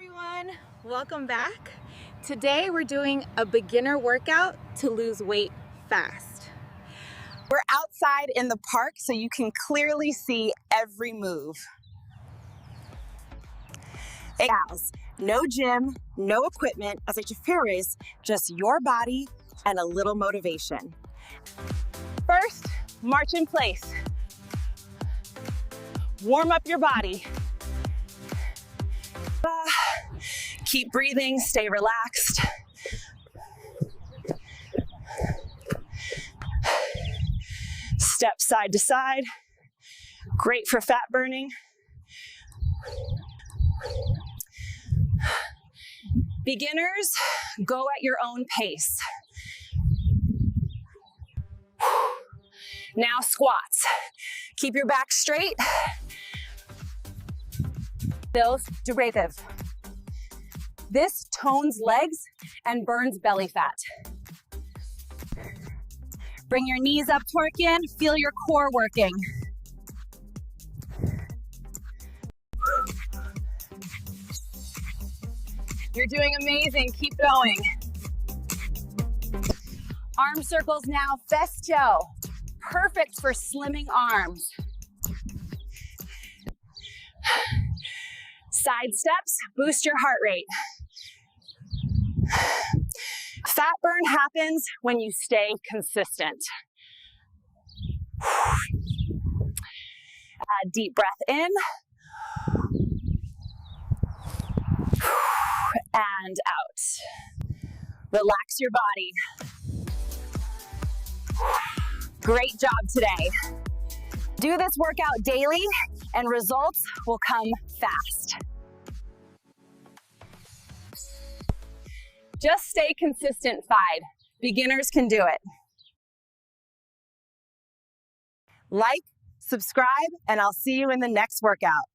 Everyone, welcome back. Today we're doing a beginner workout to lose weight fast. We're outside in the park so you can clearly see every move. Hey gals, no gym, no equipment, as a Chafiris, just your body and a little motivation. First, march in place. Warm up your body. Keep breathing, stay relaxed. Step side to side. Great for fat burning. Beginners, go at your own pace. Now squats. Keep your back straight. Those derivative. This tones legs and burns belly fat. Bring your knees up, torque in, feel your core working. You're doing amazing, keep going. Arm circles now, festo. Perfect for slimming arms. Side steps, boost your heart rate. Fat burn happens when you stay consistent. A deep breath in. And out. Relax your body. Great job today. Do this workout daily and results will come fast. Just stay consistent, FIDE. Beginners can do it. Like, subscribe, and I'll see you in the next workout.